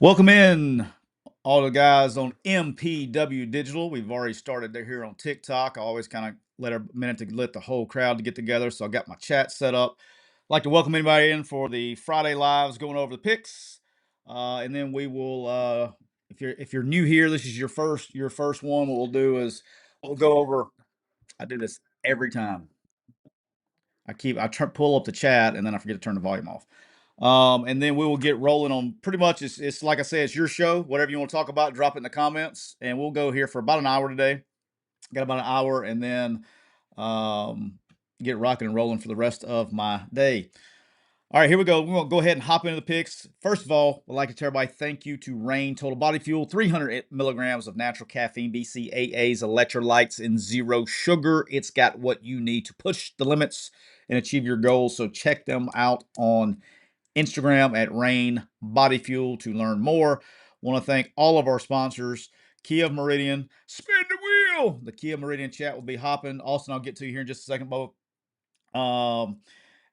Welcome in, all the guys on MPW Digital. We've already started there here on TikTok. I always kind of let a minute to let the whole crowd to get together, so I got my chat set up. Like to welcome anybody in for the Friday lives, going over the picks, and then we will. If you're new here, this is your first one. What we'll do is we'll go over. I do this every time. Pull up the chat and then I forget to turn the volume off. And then we will get rolling on pretty much it's like I said, it's your show. Whatever you want to talk about, drop it in the comments. And we'll go here for about an hour today. Got about an hour and then um get rocking and rolling for the rest of my day. All right, here we go. We're gonna go ahead and hop into the picks. First of all, I'd like to tell everybody thank you to Rain Total Body Fuel, 300 milligrams of natural caffeine, BCAAs, electrolytes, and zero sugar. It's got what you need to push the limits and achieve your goals. So check them out on Instagram at Rain Body Fuel to learn more. Want to thank all of our sponsors. Kia of Meridian, spin the wheel. The Kia Meridian chat will be hopping. Austin, I'll get to you here in just a second, Bo. Um,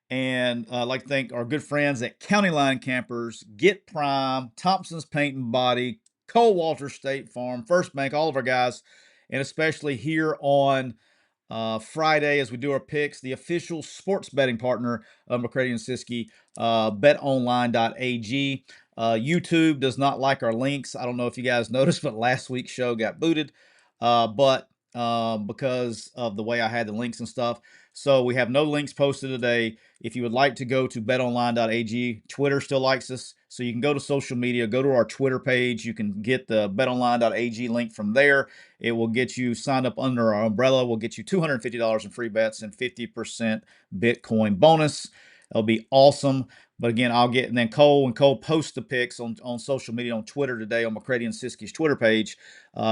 and I'd like to thank our good friends at County Line Campers, Get Prime, Thompson's Paint and Body, Cole Walter State Farm, First Bank, all of our guys, and especially here on Friday as we do our picks, the official sports betting partner of McCready and Siskey, betonline.ag. YouTube does not like our links. I don't know if you guys noticed, but last week's show got booted, but because of the way I had the links and stuff. So we have no links posted today. If you would like to go to betonline.ag, Twitter still likes us. So you can go to social media, go to our Twitter page. You can get the betonline.ag link from there. It will get you signed up under our umbrella. We'll get you $250 in free bets and 50% Bitcoin bonus. That'll be awesome. But again, I'll get, and then Cole posts the picks on social media on Twitter today on McCready and Siskey's Twitter page.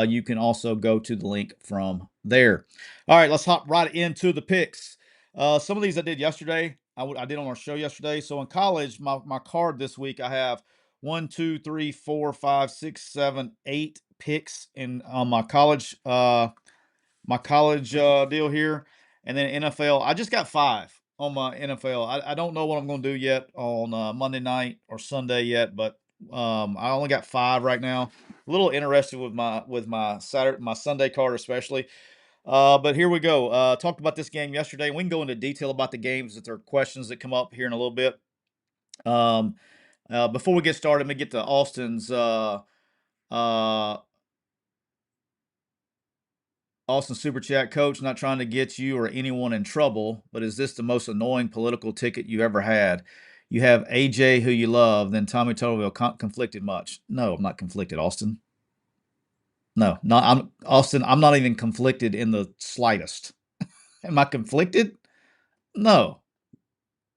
You can also go to the link from there. All right, let's hop right into the picks. Some of these I did yesterday. I did on our show yesterday. So in college, my card this week, I have 1, 2, 3, 4, 5, 6, 7, 8 picks in on my college deal here, and then NFL. I just got 5 on my NFL. I don't know what I'm going to do yet on Monday night or Sunday yet, but I only got 5 right now. A little interested with my Sunday card especially. But here we go. Talked about this game yesterday. We can go into detail about the games if there are questions that come up here in a little bit. Um, before we get started, let me get to uh, Austin Super Chat. Coach, not trying to get you or anyone in trouble, but is this the most annoying political ticket you ever had? You have AJ, who you love, then Tommy Tuberville. Conflicted much? No, I'm not conflicted, Austin. No, not I'm Austin. I'm not even conflicted in the slightest. Am I conflicted? No,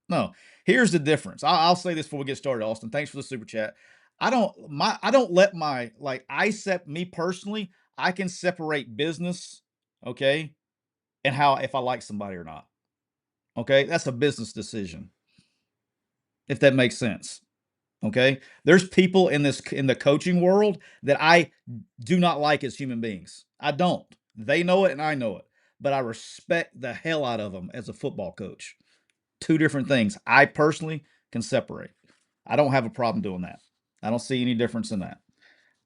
no. Here's the difference. I'll say this before we get started, Austin. Thanks for the super chat. I don't let my like I set me personally. I can separate business, okay, and how if I like somebody or not. Okay, that's a business decision. If that makes sense. Okay, there's people in the coaching world that I do not like as human beings. I don't. They know it and I know it, but I respect the hell out of them as a football coach. Two different things. I personally can separate. I don't have a problem doing that. I don't see any difference in that.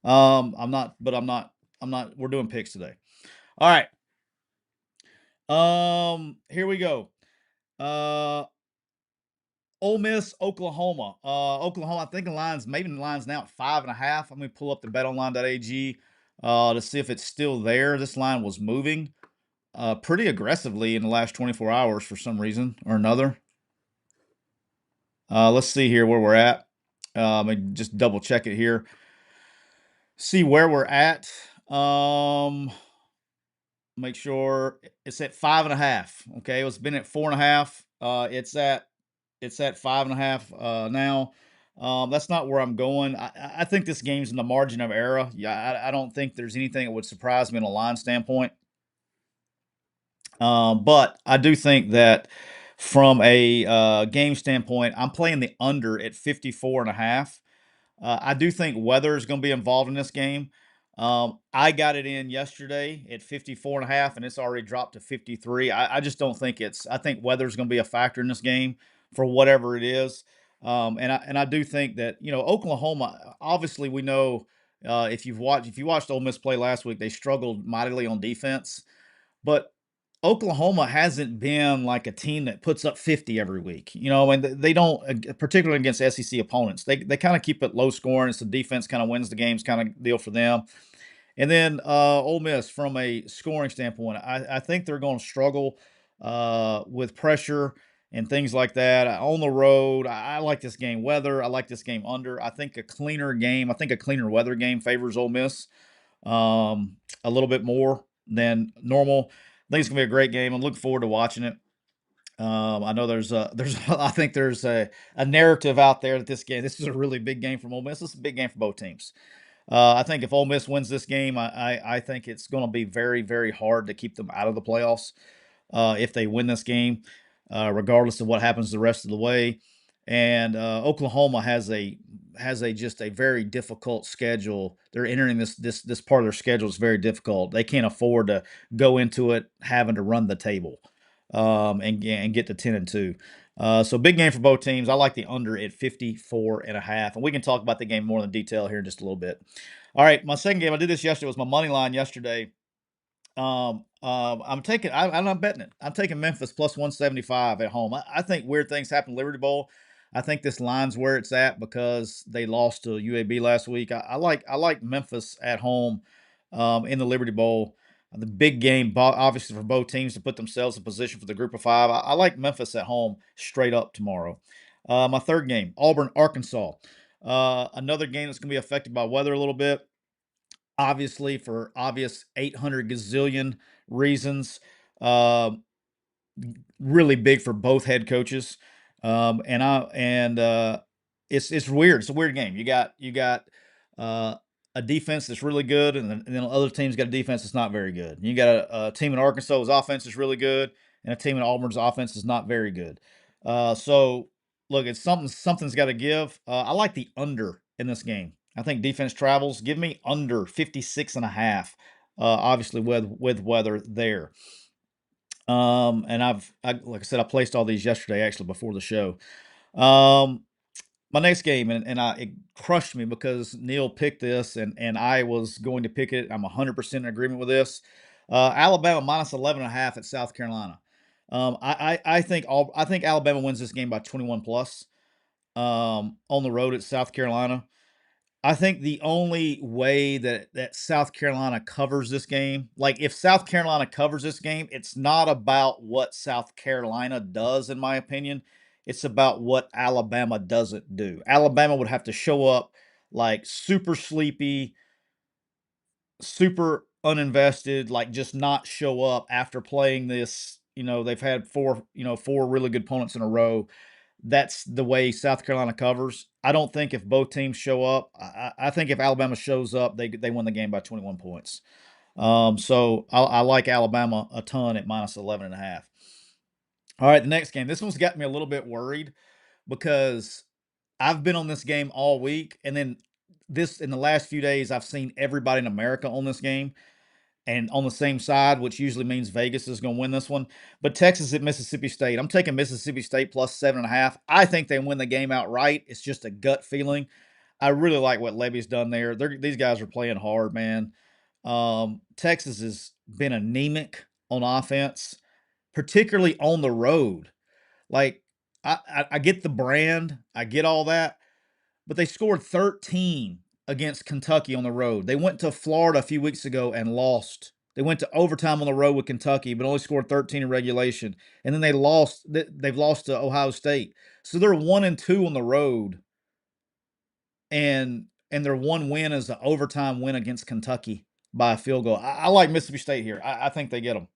I'm not, but I'm not. I'm not. We're doing picks today. All right. Here we go. Uh, Ole Miss, Oklahoma. Oklahoma. I think the line's now at 5.5. I'm gonna pull up the betonline.ag to see if it's still there. This line was moving pretty aggressively in the last 24 hours for some reason or another. Let's see here where we're at. And just double check it here. See where we're at. Make sure it's at 5.5. Okay, it's been at 4.5. It's at 5.5 now. That's not where I'm going. I think this game's in the margin of error. Yeah, I don't think there's anything that would surprise me in a line standpoint. But I do think that from a game standpoint, I'm playing the under at 54.5. I do think weather is going to be involved in this game. I got it in yesterday at 54.5, and it's already dropped to 53. I just don't think I think weather is going to be a factor in this game for whatever it is. And I do think that Oklahoma. Obviously, we know if you watched Ole Miss play last week, they struggled mightily on defense. But Oklahoma hasn't been like a team that puts up 50 every week, and they don't, particularly against SEC opponents. They kind of keep it low scoring. It's the defense kind of wins the games kind of deal for them. And then Ole Miss, from a scoring standpoint, I think they're going to struggle with pressure and things like that on the road. I like this game weather. I like this game under. I think a cleaner game. I think a cleaner weather game favors Ole Miss a little bit more than normal. I think it's gonna be a great game. I'm looking forward to watching it. I know there's I think there's a narrative out there that this is a really big game for Ole Miss. This is a big game for both teams. I think if Ole Miss wins this game, I think it's going to be very, very hard to keep them out of the playoffs if they win this game, regardless of what happens the rest of the way. And Oklahoma has a just a very difficult schedule. They're entering this part of their schedule is very difficult. They can't afford to go into it having to run the table and get to 10-2. So big game for both teams. I like the under at 54.5. And we can talk about the game more in detail here in just a little bit. All right, my second game, I did this yesterday, was my money line yesterday. I'm betting it. I'm taking Memphis plus 175 at home. I think weird things happen in Liberty Bowl. I think this line's where it's at because they lost to UAB last week. I like Memphis at home in the Liberty Bowl. The big game, obviously, for both teams to put themselves in position for the group of five. I like Memphis at home straight up tomorrow. My third game, Auburn, Arkansas. Another game that's going to be affected by weather a little bit, obviously, for obvious 800 gazillion reasons. Uh, Really big for both head coaches. It's weird. It's a weird game. You got uh, a defense that's really good, and then other teams got a defense that's not very good. You got a team in Arkansas whose offense is really good, and a team in Auburn's offense is not very good. So look, it's something's got to give. I like the under in this game. I think defense travels. Give me under 56.5. Obviously with weather there. And like I said, I placed all these yesterday, actually, before the show. Um, my next game, it crushed me because Neil picked this, and I was going to pick it. I'm 100% in agreement with this. Alabama minus 11.5 at South Carolina. I think Alabama wins this game by 21 plus on the road at South Carolina. I think the only way that South Carolina covers this game, like if South Carolina covers this game, it's not about what South Carolina does, in my opinion. It's about what Alabama doesn't do. Alabama would have to show up like super sleepy, super uninvested, like just not show up after playing this. They've had four really good opponents in a row. That's the way South Carolina covers. I don't think if both teams show up, I think if Alabama shows up, they win the game by 21 points. So I like Alabama a ton at minus 11.5. All right, the next game. This one's got me a little bit worried because I've been on this game all week, and then this in the last few days, I've seen everybody in America on this game and on the same side, which usually means Vegas is going to win this one. But Texas at Mississippi State. I'm taking Mississippi State plus 7.5. I think they win the game outright. It's just a gut feeling. I really like what Levy's done there. These guys are playing hard, man. Texas has been anemic on offense, particularly on the road. Like, I get the brand, I get all that, but they scored 13 against Kentucky on the road. They went to Florida a few weeks ago and lost. They went to overtime on the road with Kentucky, but only scored 13 in regulation. And then they've lost to Ohio State. So they're 1-2 on the road, and their one win is an overtime win against Kentucky by a field goal. I like Mississippi State here. I think they get them.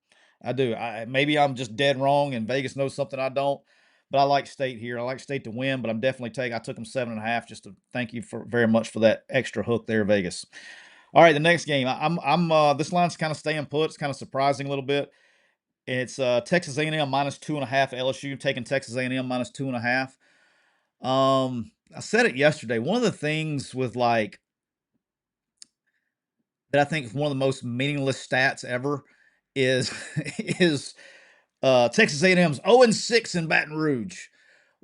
I do. Maybe I'm just dead wrong, and Vegas knows something I don't. But I like State here. I like State to win, but I'm definitely taking. I took them 7.5 just to thank you for very much for that extra hook there, Vegas. All right, the next game. This line's kind of staying put. It's kind of surprising a little bit. It's Texas A&M minus 2.5. LSU taking Texas A&M minus 2.5. I said it yesterday. One of the things with like that I think is one of the most meaningless stats ever is is Texas A&M's 0-6 in Baton Rouge.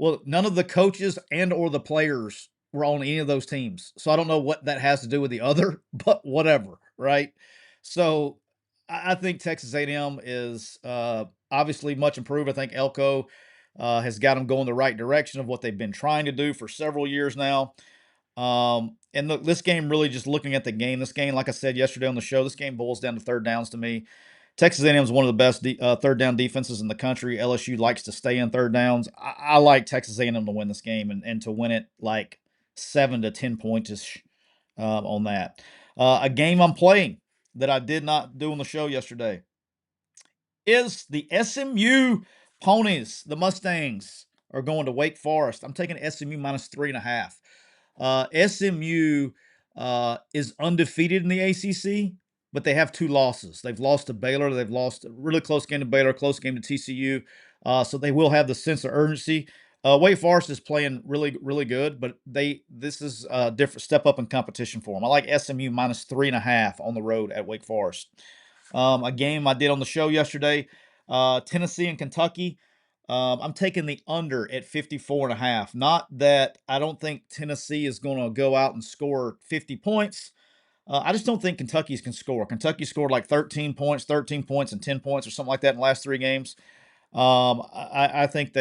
Well, none of the coaches and or the players were on any of those teams. So I don't know what that has to do with the other, but whatever, right? So I think Texas A&M is obviously much improved. I think Elko has got them going the right direction of what they've been trying to do for several years now. And look, this game really just looking at the game. This game, like I said yesterday on the show, this game boils down to third downs to me. Texas A&M is one of the best third down defenses in the country. LSU likes to stay in third downs. I like Texas A&M to win this game and to win it like 7 to 10 points on that. A game I'm playing that I did not do on the show yesterday is the SMU Ponies. The Mustangs are going to Wake Forest. I'm taking SMU minus 3.5. SMU is undefeated in the ACC, but they have two losses. They've lost to Baylor. They've lost a really close game to Baylor, close game to TCU. So they will have the sense of urgency. Wake Forest is playing really, really good, but this is a different step up in competition for them. I like SMU minus 3.5 on the road at Wake Forest. A game I did on the show yesterday, Tennessee and Kentucky. I'm taking the under at 54.5. Not that I don't think Tennessee is going to go out and score 50 points. I just don't think Kentucky's can score. Kentucky scored like 13 points, and 10 points or something like that in the last 3 games. I think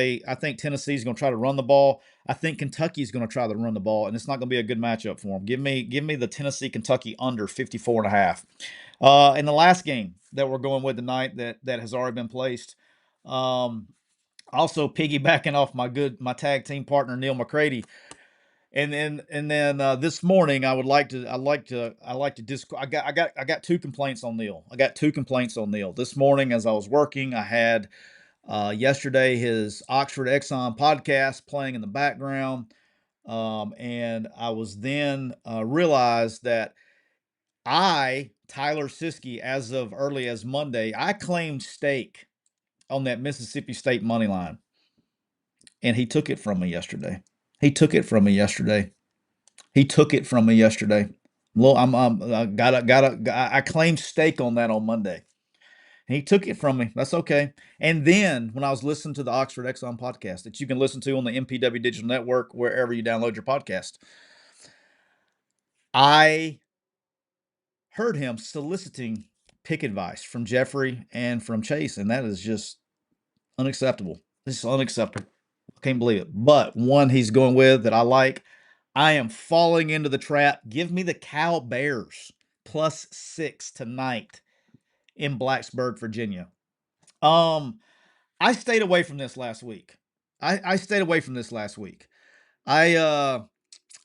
Tennessee's going to try to run the ball. I think Kentucky's going to try to run the ball, and it's not going to be a good matchup for them. Give me the Tennessee Kentucky under 54.5. In the last game that we're going with tonight that has already been placed. Also piggybacking off my tag team partner Neil McCready. And then this morning I got two complaints on Neil. I got two complaints on Neil. This morning as I was working, I had yesterday his Oxford Exxon podcast playing in the background. And I was then realized that Tyler Siskey, as of early as Monday, I claimed stake on that Mississippi State money line, and he took it from me yesterday. He took it from me yesterday. He took it from me yesterday. Well, I I claimed stake on that on Monday. He took it from me. That's okay. And then when I was listening to the Oxford Exxon podcast that you can listen to on the MPW Digital Network, wherever you download your podcast, I heard him soliciting pick advice from Jeffrey and from Chase, and that is just unacceptable. This is unacceptable. I can't believe it. But one he's going with that I like. I am falling into the trap. Give me the Cal Bears +6 tonight in Blacksburg, Virginia. Um, I stayed away from this last week. I stayed away from this last week. I uh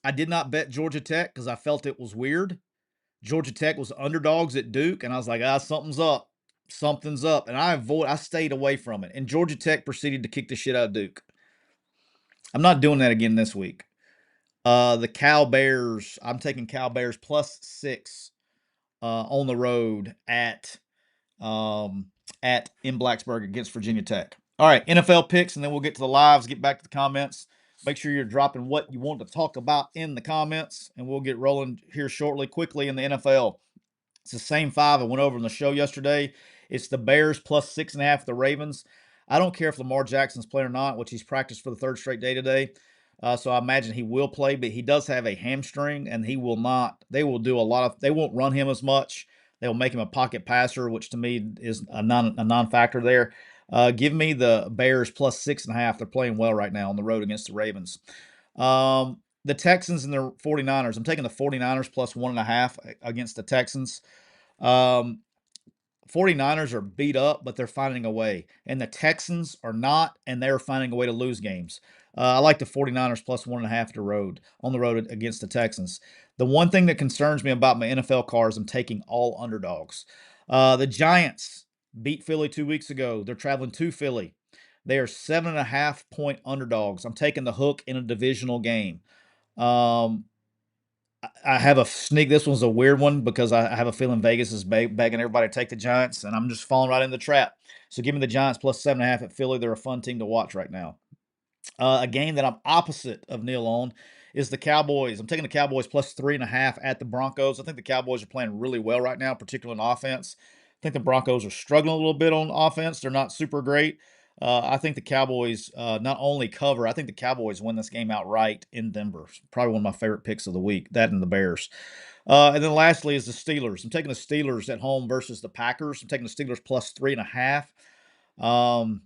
I did not bet Georgia Tech because I felt it was weird. Georgia Tech was underdogs at Duke, and I was like, something's up. Something's up. And I stayed away from it. And Georgia Tech proceeded to kick the shit out of Duke. I'm not doing that again this week. The Cal Bears, I'm taking Cal Bears +6 on the road um, at in Blacksburg against Virginia Tech. All right, NFL picks, and then we'll get to the lives, get back to the comments. Make sure you're dropping what you want to talk about in the comments, and we'll get rolling here shortly, quickly in the NFL. It's the same five I went over in the show yesterday. It's the Bears +6.5, the Ravens. I don't care if Lamar Jackson's playing or not, which he's practiced for the third straight day today. So I imagine he will play, but he does have a hamstring, and he will not. They will do a lot of. They won't run him as much. They'll make him a pocket passer, which to me is a non-factor there. Give me the Bears +6.5. They're playing well right now on the road against the Ravens. The Texans and the 49ers. I'm taking the 49ers +1.5 against the Texans. Um, 49ers are beat up, but they're finding a way. And the Texans are not, and they're finding a way to lose games. I like the 49ers +1.5 on the road against the Texans. The one thing that concerns me about my NFL cars, I'm taking all underdogs. The Giants beat Philly 2 weeks ago. They're traveling to Philly. They are 7.5 point underdogs. I'm taking the hook in a divisional game. Um, I have a sneak. This one's a weird one because I have a feeling Vegas is begging everybody to take the Giants, and I'm just falling right in the trap. So give me the Giants +7.5 at Philly. They're a fun team to watch right now. A game that I'm opposite of Neil on is the Cowboys. I'm taking the Cowboys +3.5 at the Broncos. I think the Cowboys are playing really well right now, particularly on offense. I think the Broncos are struggling a little bit on offense. They're not super great. I think the Cowboys not only cover, I think the Cowboys win this game outright in Denver. Probably one of my favorite picks of the week. That and the Bears. And then lastly is the Steelers. I'm taking the Steelers at home versus the Packers. I'm taking the Steelers plus 3.5. Um,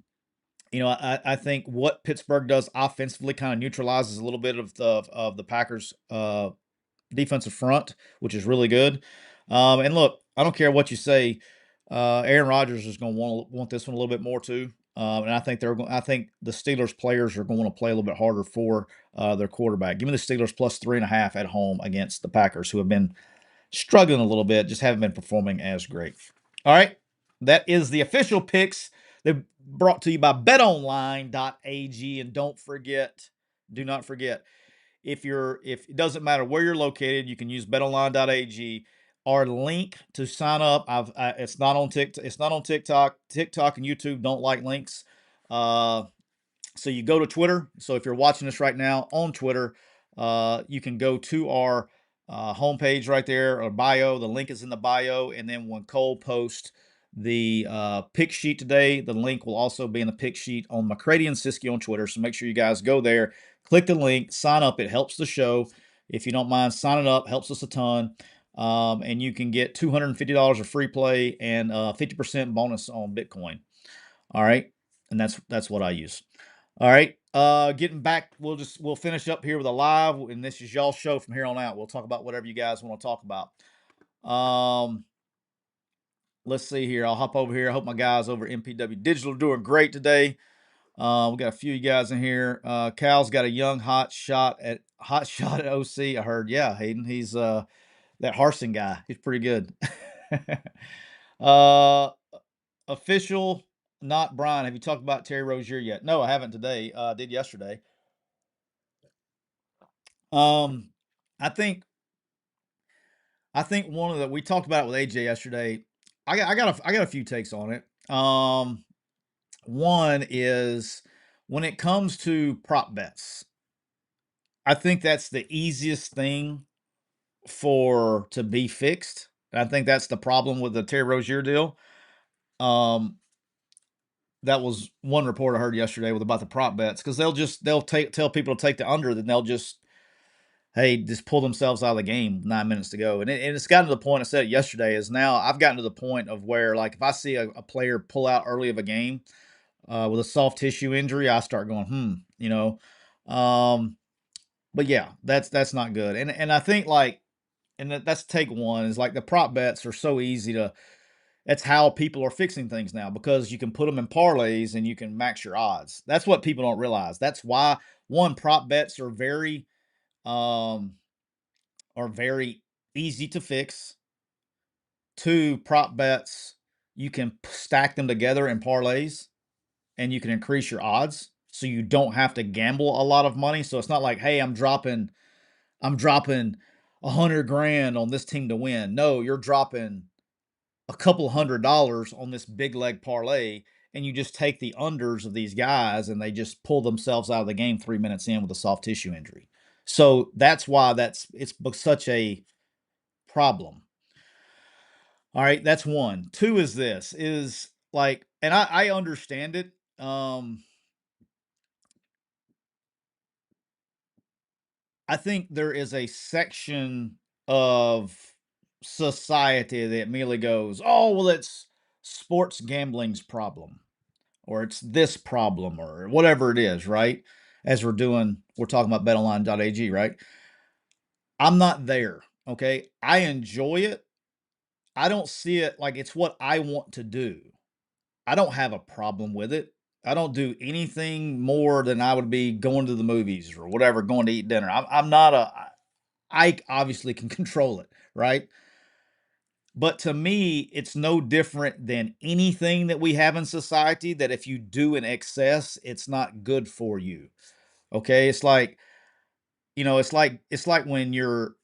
I think what Pittsburgh does offensively kind of neutralizes a little bit of the Packers defensive front, which is really good. And look, I don't care what you say. Aaron Rodgers is going to want this one a little bit more too. And I think they're going. I think the Steelers players are going to play a little bit harder for their quarterback. Give me the Steelers plus 3.5 at home against the Packers, who have been struggling a little bit, just haven't been performing as great. All right, that is the official picks. They're brought to you by BetOnline.ag, and do not forget, if it doesn't matter where you're located, you can use betonline.ag. Our link to sign up, it's not on TikTok. It's not on TikTok. TikTok and YouTube don't like links. Uh, so you go to Twitter. So if you're watching this right now on Twitter, you can go to our homepage right there or bio. The link is in the bio, and then when Cole posts the pick sheet today, the link will also be in the pick sheet on McCready and Siskey on Twitter. So make sure you guys go there, click the link, sign up. It helps the show. If you don't mind signing up, helps us a ton. And you can get $250 of free play and 50% bonus on Bitcoin. All right, and that's what I use. All right. Getting back, we'll finish up here with a live, and this is y'all show from here on out. We'll talk about whatever you guys want to talk about. Um, let's see here. I'll hop over here. I hope my guys over at MPW Digital are doing great today. We got a few of you guys in here. Cal's got a young hot shot at OC. I heard. Yeah, Hayden. He's that Harson guy. He's pretty good. uh, official, not Brian. Have you talked about Terry Rozier yet? No, I haven't today. I did yesterday. Um, I think one of the we talked about it with AJ yesterday. I got a few takes on it. One is when it comes to prop bets, I think that's the easiest thing for to be fixed. I think that's the problem with the Terry Rozier deal. Um, that was one report I heard yesterday with about the prop bets because they'll tell people to take the under, then they'll just pull themselves out of the game 9 minutes to go. And it's gotten to the point, I said it yesterday, is now I've gotten to the point of where, like, if I see a player pull out early of a game with a soft tissue injury, I start going, you know. Um, but yeah, that's not good. And I think, like, and that's take one is like the prop bets are so easy to, that's how people are fixing things now because you can put them in parlays and you can max your odds. That's what people don't realize. That's why, one, prop bets um, are very easy to fix. Two, prop bets, you can stack them together in parlays and you can increase your odds so you don't have to gamble a lot of money. So it's not like, hey, I'm dropping 100 grand on this team to win. No, you're dropping a couple $100 on this big leg parlay, and you just take the unders of these guys and they just pull themselves out of the game 3 minutes in with a soft tissue injury. So that's why it's such a problem. All right, that's one. Two is this is like, and I understand it. I think there is a section of society that immediately goes, "Oh, well, it's sports gambling's problem, or it's this problem, or whatever it is," right? As we're talking about betonline.ag, right? I'm not there. Okay. I enjoy it. I don't see it like it's what I want to do. I don't have a problem with it. I don't do anything more than I would be going to the movies or whatever, going to eat dinner. I'm not a, I obviously can control it, right? But to me, it's no different than anything that we have in society that if you do in excess, it's not good for you. Okay? It's like, it's like when you're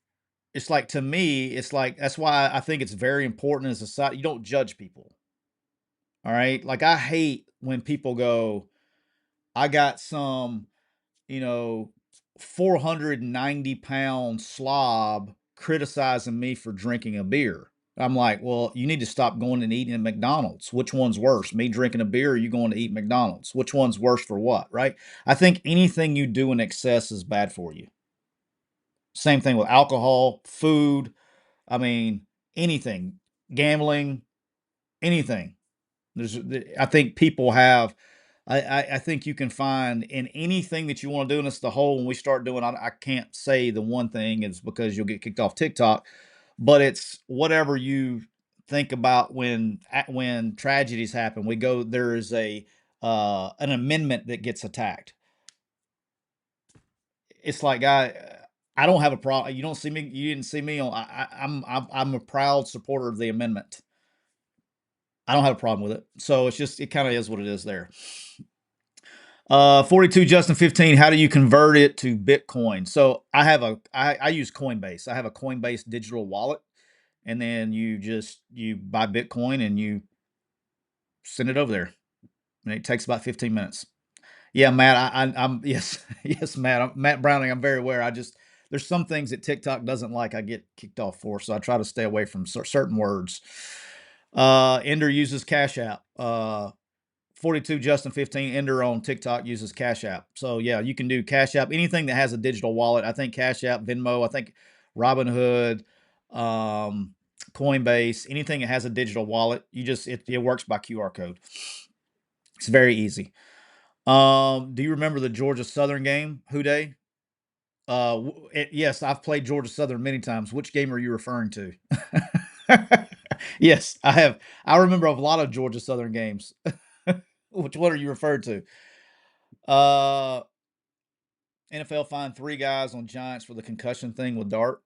it's like to me, it's like that's why I think it's very important in society you don't judge people. All right? Like I hate when people go, I got some, you know, 490-pound slob criticizing me for drinking a beer. I'm like, well, you need to stop going and eating at McDonald's. Which one's worse, me drinking a beer or you going to eat McDonald's? Which one's worse for what, right? I think anything you do in excess is bad for you. Same thing with alcohol, food. I mean, anything, gambling, anything. I think people have. I think you can find in anything that you want to do, and it's the whole. When we start doing, I can't say the one thing is because you'll get kicked off TikTok, but it's whatever you think about when tragedies happen. We go there is a an amendment that gets attacked. It's like I don't have a problem. You don't see me. You didn't see me on. I'm a proud supporter of the amendment. I don't have a problem with it. So it's just it kind of is what it is there. 42 Justin 15. How do you convert it to Bitcoin? So I use Coinbase. I have a Coinbase digital wallet, and then you buy Bitcoin and you send it over there, and it takes about 15 minutes. Yeah, Matt. I'm yes, yes, Matt. Matt Browning. I'm very aware. I just there's some things that TikTok doesn't like. I get kicked off for, so I try to stay away from certain words. Ender uses Cash App. 42 Justin 15 Ender on TikTok uses Cash App. So yeah, you can do Cash App, anything that has a digital wallet. I think Cash App, Venmo, I think Robinhood, um, Coinbase, anything that has a digital wallet, it works by QR code. It's very easy. Do you remember the Georgia Southern game, Who Dey? Yes, I've played Georgia Southern many times. Which game are you referring to? Yes, I have. I remember a lot of Georgia Southern games. Which one are you referring to? Uh, NFL fined 3 guys on Giants for the concussion thing with Dart.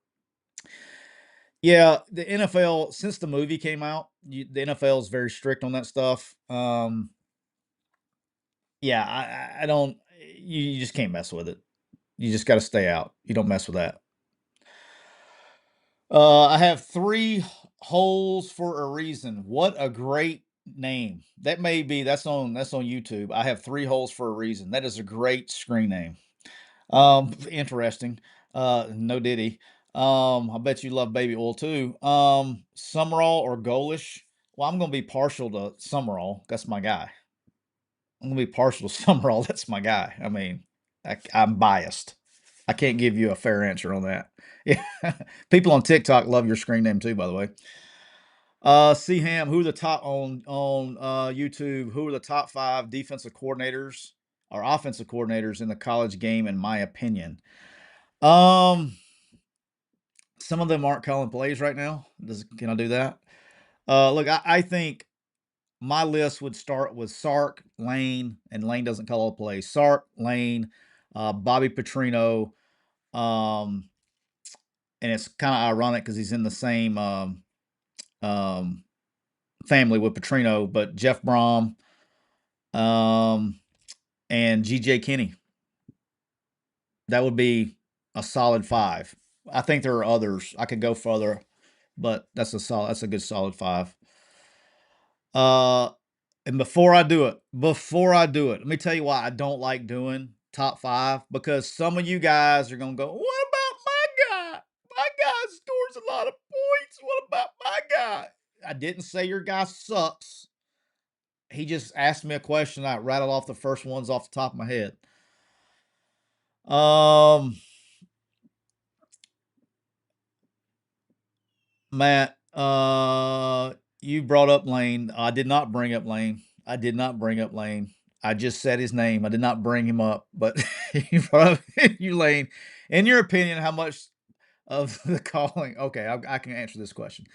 Yeah, the NFL since the movie came out, the NFL is very strict on that stuff. Yeah, I don't. You just can't mess with it. You just got to stay out. You don't mess with that. I have 3 holes for a reason. What a great name. That's on YouTube. I have 3 holes for a reason. That is a great screen name. Interesting. No Diddy. I bet you love baby oil too. Summerall or Golish? Well, I'm gonna be partial to Summerall. That's my guy. I'm gonna be partial to Summerall. That's my guy. I mean, I'm biased. I can't give you a fair answer on that. Yeah. People on TikTok love your screen name too, by the way. C Ham, who are the top on YouTube? Who are the top 5 defensive coordinators or offensive coordinators in the college game, in my opinion? Um, some of them aren't calling plays right now. Can I do that? Look, I think my list would start with Sark, Lane, and Lane doesn't call all plays. Sark, Lane, Bobby Petrino, um, and it's kind of ironic because he's in the same um, family with Petrino, but Jeff Brom, um, and GJ Kinney. That would be a solid 5. I think there are others. I could go further, but that's a good solid 5. Uh, and before I do it, let me tell you why I don't like doing top 5 because some of you guys are gonna go, "What about my guy? My guy scores a lot of points. What about my guy?" I didn't say your guy sucks. He just asked me a question. I rattled off the first ones off the top of my head. Um, Matt, you brought up Lane. I did not bring up Lane. I did not bring up Lane. I just said his name. I did not bring him up, but you brought up you Lane. In your opinion, how much of the calling? Okay, I can answer this question.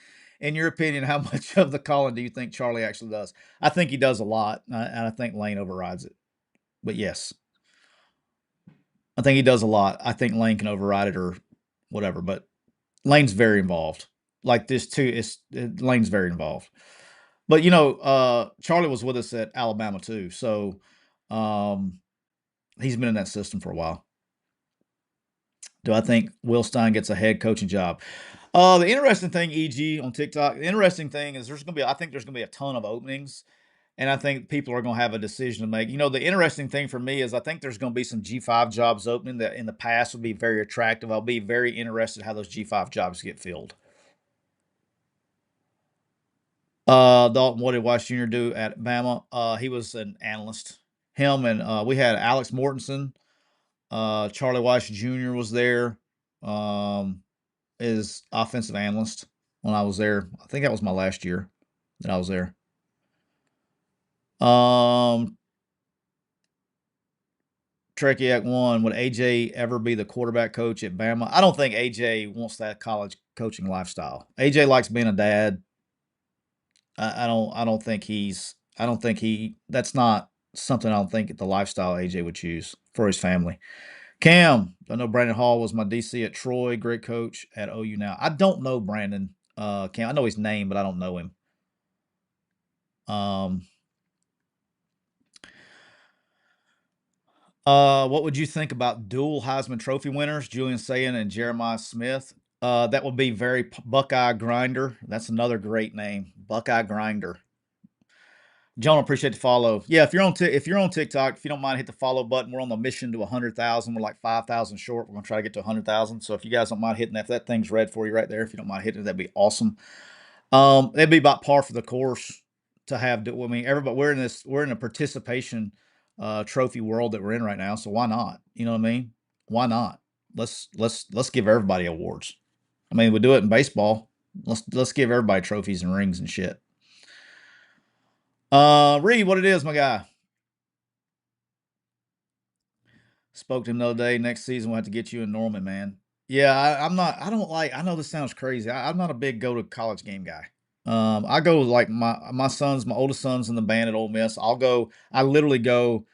In your opinion, how much of the calling do you think Charlie actually does? I think he does a lot, and I think Lane overrides it. But yes, I think he does a lot. I think Lane can override it or whatever. But Lane's very involved. Like this too, Lane's very involved. But Charlie was with us at Alabama too, so um, he's been in that system for a while. Do I think Will Stein gets a head coaching job? The interesting thing, EG on TikTok, the interesting thing is I think there's gonna be a ton of openings, and I think people are gonna have a decision to make. The interesting thing for me is I think there's gonna be some G5 jobs opening that in the past would be very attractive. I'll be very interested how those G5 jobs get filled. Dalton, what did Weiss Jr. do at Bama? He was an analyst. Him and we had Alex Mortensen. Charlie Weiss Jr. was there. Um, is offensive analyst when I was there. I think that was my last year that I was there. Um, Trekiak one. Would AJ ever be the quarterback coach at Bama? I don't think AJ wants that college coaching lifestyle. AJ likes being a dad. I don't think he's. I don't think he. That's not something I don't think the lifestyle AJ would choose for his family. Cam, I know Brandon Hall was my DC at Troy. Great coach at OU now. I don't know Brandon. Cam. I know his name, but I don't know him. Um, what would you think about dual Heisman Trophy winners, Julian Sayin and Jeremiah Smith? That would be very Buckeye Grinder. That's another great name, Buckeye Grinder. John, appreciate the follow. Yeah, if you're on TikTok, if you don't mind, hit the follow button. We're on the mission to 100,000. We're like 5,000 short. We're gonna try to get to 100,000. So if you guys don't mind hitting that, if that thing's red for you right there, if you don't mind hitting it, that'd be awesome. It'd be about par for the course to have. I mean, everybody we're in a participation trophy world that we're in right now. So why not? You know what I mean? Why not? Let's give everybody awards. I mean, we do it in baseball. Let's give everybody trophies and rings and shit. Reed, what it is, my guy? Spoke to him the other day. Next season, we'll have to get you in Norman, man. Yeah, I'm not. I don't like. I know this sounds crazy. I'm not a big go to college game guy. I go like my oldest son's in the band at Ole Miss. I'll go. I literally go.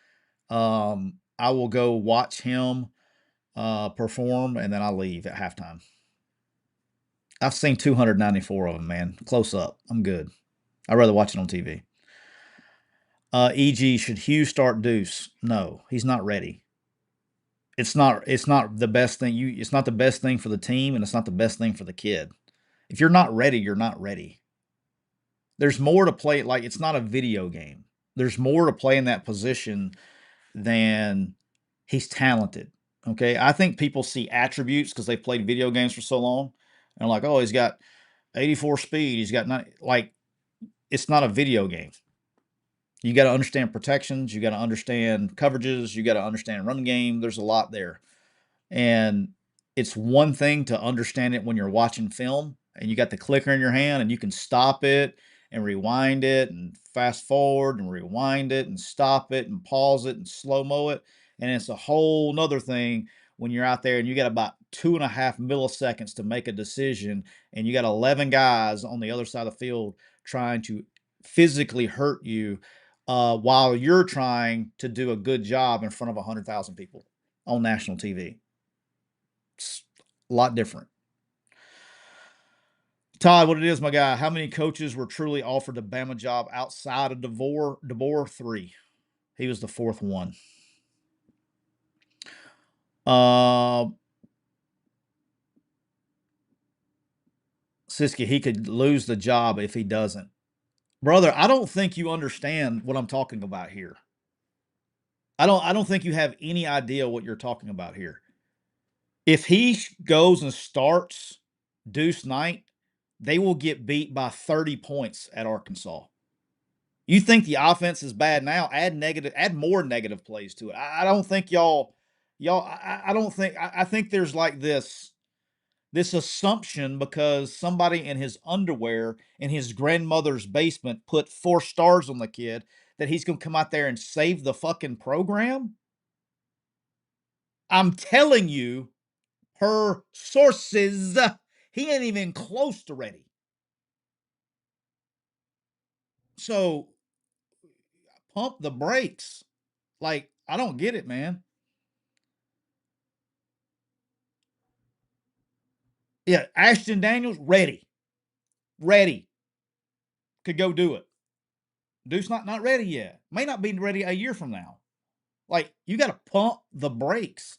I will go watch him perform, and then I leave at halftime. I've seen 294 of them, man, close up. I'm good. I'd rather watch it on TV. E.g., should Hugh start Deuce? No, he's not ready. It's not the best thing. It's not the best thing for the team, and it's not the best thing for the kid. If you're not ready, you're not ready. There's more to play. Like, it's not a video game. There's more to play in that position than he's talented. Okay. I think people see attributes because they played video games for so long and like, oh, he's got 84 speed. He's got not like it's not a video game. You got to understand protections. You got to understand coverages. You got to understand running game. There's a lot there. And it's one thing to understand it when you're watching film and you got the clicker in your hand and you can stop it and rewind it and fast forward and rewind it and stop it and pause it and slow mo it. And it's a whole nother thing when you're out there and you got about 2.5 milliseconds to make a decision and you got 11 guys on the other side of the field trying to physically hurt you while you're trying to do a good job in front of 100,000 people on national TV. It's a lot different. Todd, what it is, my guy? How many coaches were truly offered the Bama job outside of DeBoer? DeBoer 3. He was the fourth one. Uh, Siskey, he could lose the job if he doesn't. Brother, I don't think you understand what I'm talking about here. I don't think you have any idea what you're talking about here. If he goes and starts Deuce Knight, they will get beat by 30 points at Arkansas. You think the offense is bad now? Add more negative plays to it. I don't think y'all. I don't think. I think there's like this assumption because somebody in his underwear in his grandmother's basement put 4 stars on the kid that he's gonna come out there and save the fucking program. I'm telling you, per sources, he ain't even close to ready. So pump the brakes. Like, I don't get it, man. Yeah, Ashton Daniels, ready. Ready. Could go do it. Dude's not ready yet. May not be ready a year from now. Like, you got to pump the brakes.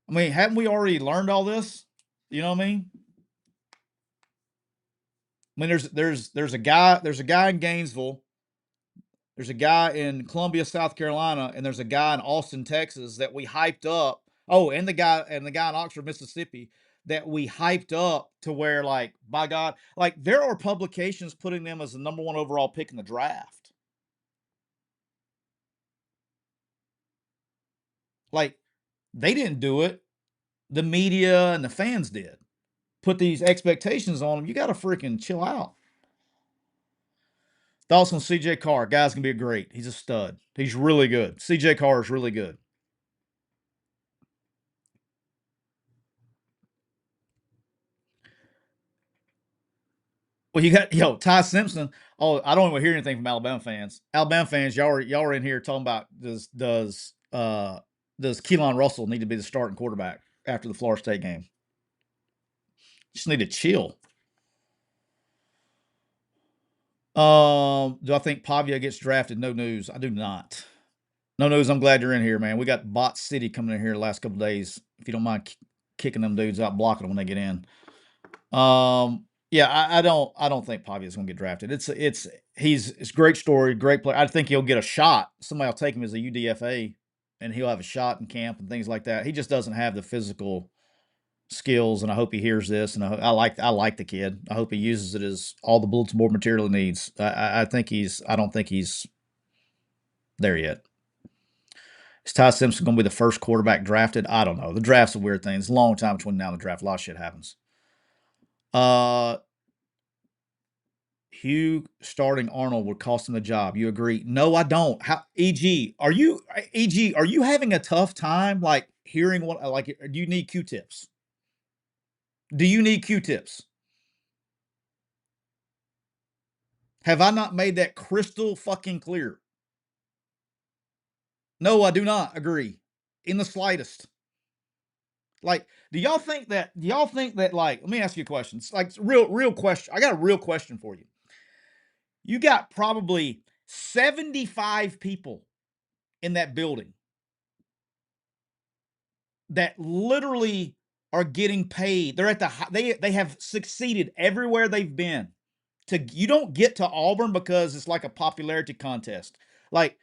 I mean, haven't we already learned all this? You know what I mean? I mean, there's a guy in Gainesville, there's a guy in Columbia, South Carolina, and there's a guy in Austin, Texas that we hyped up Oh, and the guy in Oxford, Mississippi, that we hyped up to where, like, by God, like there are publications putting them as the number one overall pick in the draft. Like they didn't do it. The media and the fans did. Put these expectations on him. You got to freaking chill out. Thoughts on CJ Carr? Guy's gonna be a great. He's a stud. He's really good. CJ Carr is really good. Well, you got Ty Simpson. Oh, I don't even hear anything from Alabama fans. Alabama fans, y'all are in here talking about does Keelan Russell need to be the starting quarterback after the Florida State game? Just need to chill. Do I think Pavia gets drafted? No news. I do not. No news. I'm glad you're in here, man. We got Bot City coming in here the last couple of days. If you don't mind kicking them dudes out, blocking them when they get in. Yeah, I don't think Pavia is going to get drafted. It's a great story, great player. I think he'll get a shot. Somebody will take him as a UDFA, and he'll have a shot in camp and things like that. He just doesn't have the physical skills, and I hope he hears this. And I like the kid. I hope he uses it as all the bulletin board material he needs. I think he's. I don't think he's there yet. Is Ty Simpson going to be the first quarterback drafted? I don't know. The draft's a weird thing. It's a long time between now and the draft. A lot of shit happens. Uh, Hugh starting Arnold would cost him the job. You agree? No, I don't. How, EG, are you having a tough time like hearing what like do you need Q-tips? Do you need Q-tips? Have I not made that crystal fucking clear? No, I do not agree in the slightest. Like, do y'all think that like let me ask you a question. It's like real question. I got a real question for you. You got probably 75 people in that building that literally are getting paid. They're at the they have succeeded everywhere they've been. You don't get to Auburn because it's like a popularity contest. Like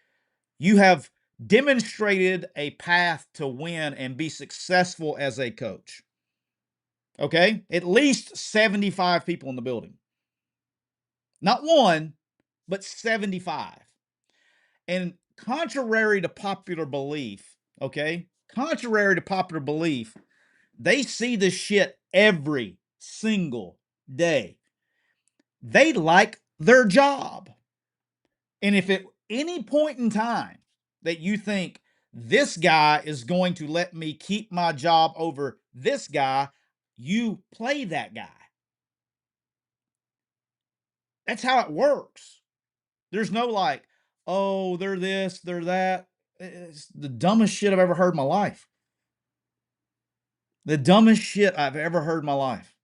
you have demonstrated a path to win and be successful as a coach. Okay? At least 75 people in the building. Not one, but 75. And contrary to popular belief, okay? Contrary to popular belief, they see this shit every single day. They like their job. And if at any point in time that you think this guy is going to let me keep my job over this guy, you play that guy. That's how it works. There's no like, oh, they're this, they're that. It's the dumbest shit I've ever heard in my life. The dumbest shit I've ever heard in my life.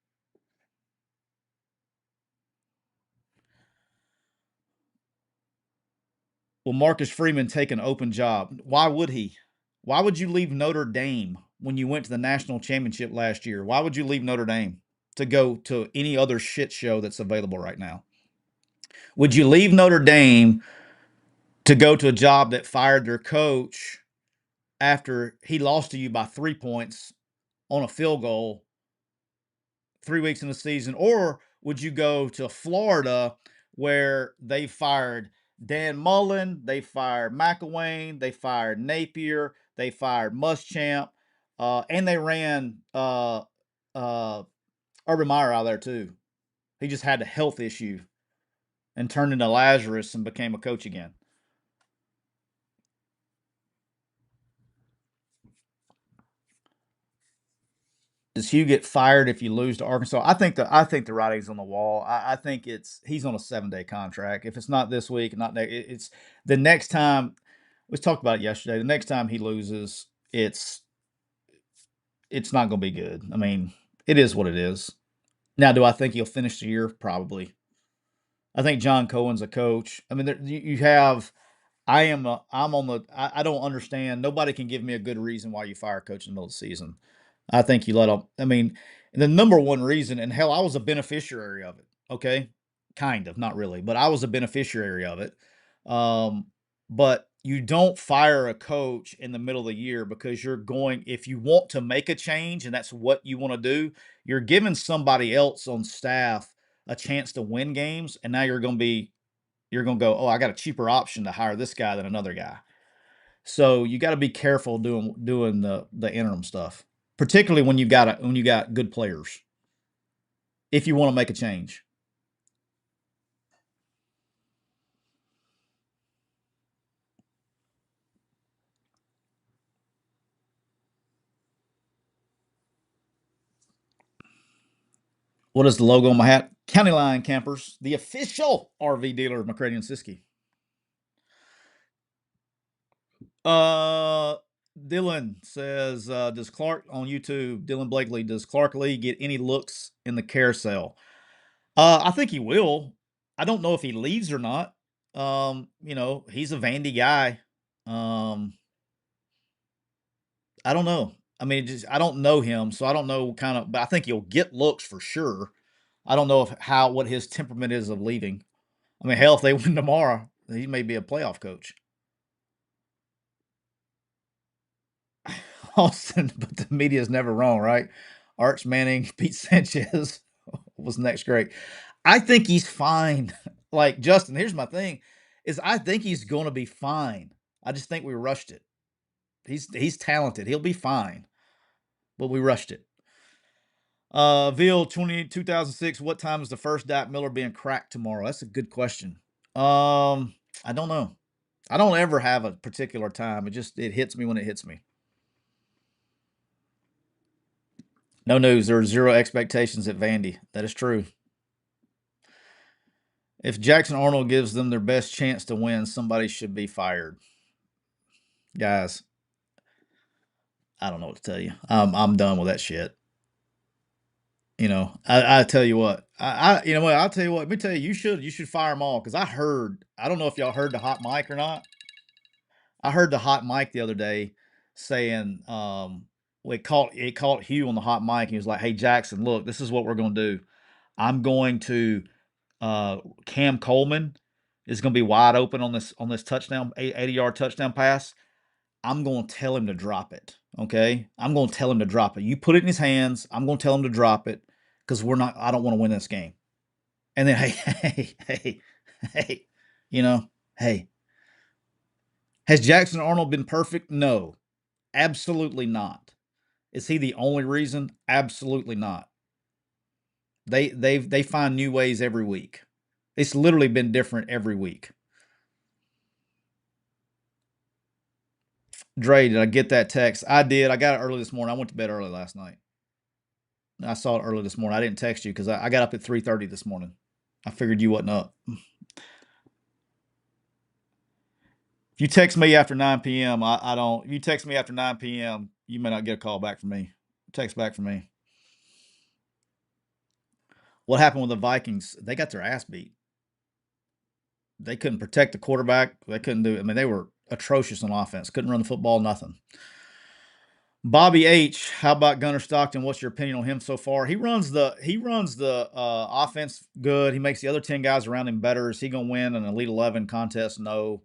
Will Marcus Freeman take an open job? Why would he? Why would you leave Notre Dame when you went to the national championship last year? Why would you leave Notre Dame to go to any other shit show that's available right now? Would you leave Notre Dame to go to a job that fired their coach after he lost to you by 3 points on a field goal 3 weeks in the season? Or would you go to Florida where they fired Dan Mullen, they fired McElwain, they fired Napier, they fired Muschamp, and they ran uh, Urban Meyer out there too. He just had a health issue and turned into Lazarus and became a coach again. Does Hugh get fired if you lose to Arkansas? I think the writing's on the wall. I think he's on a 7-day contract. If it's not this week, not next, it's the next time. We talked about it yesterday. The next time he loses, it's not going to be good. I mean, it is what it is. Now, do I think he'll finish the year? Probably. I think John Cohen's a coach. I mean, you have. I'm on the. I don't understand. Nobody can give me a good reason why you fire a coach in the middle of the season. I think you let them. I mean, the number one reason, and hell, I was a beneficiary of it. Okay, kind of, not really, but I was a beneficiary of it. Um, but you don't fire a coach in the middle of the year because you're going if you want to make a change and that's what you want to do, you're giving somebody else on staff a chance to win games and now you're going to go, "Oh, I got a cheaper option to hire this guy than another guy." So you got to be careful doing the interim stuff, particularly when you got good players. If you want to make a change. What is the logo on my hat? County Line Campers, the official RV dealer of McCready and Siskey. Uh, Dylan says, does Clark on YouTube, Dylan Blakely, does Clark Lee get any looks in the carousel? I think he will. I don't know if he leaves or not. He's a Vandy guy. Um, I don't know. I mean, just I don't know him, so I don't know but I think he'll get looks for sure. I don't know if how what his temperament is of leaving. I mean, hell, if they win tomorrow, he may be a playoff coach. Austin, but the media is never wrong, right? Arch Manning, Pete Sanchez was next great. I think he's fine. Like Justin, here's my thing: is I think he's going to be fine. I just think we rushed it. He's talented. He'll be fine, but we rushed it. Veal 2006. What time is the first Dak Miller being cracked tomorrow? That's a good question. I don't know. I don't ever have a particular time. It hits me when it hits me. No news. There are zero expectations at Vandy. That is true. If Jackson Arnold gives them their best chance to win, somebody should be fired. Guys, I don't know what to tell you. I'm done with that shit. I tell you what. You know what? I'll tell you what. Let me tell you. You should fire them all because I heard. I don't know if y'all heard the hot mic or not. I heard the hot mic the other day saying, it caught Hugh on the hot mic. And he was like, "Hey Jackson, look, this is what we're going to do. I'm going to Cam Coleman is going to be wide open on this touchdown 80-yard touchdown pass. I'm going to tell him to drop it. Okay, I'm going to tell him to drop it. You put it in his hands. I'm going to tell him to drop it because we're not. I don't want to win this game. And then hey, you know, hey, has Jackson Arnold been perfect? No, absolutely not. Is he the only reason? Absolutely not. They find new ways every week. It's literally been different every week. Dre, did I get that text? I did. I got it early this morning. I went to bed early last night. I saw it early this morning. I didn't text you because I got up at 3:30 this morning. I figured you wasn't up. If you text me after 9 p.m., I don't. If you text me after 9 p.m., you may not get a call back from me. Text back from me. What happened with the Vikings? They got their ass beat. They couldn't protect the quarterback. They couldn't do it. I mean, they were atrocious on offense. Couldn't run the football, nothing. Bobby H, how about Gunnar Stockton? What's your opinion on him so far? He runs the offense good. He makes the other 10 guys around him better. Is he going to win an Elite 11 contest? No.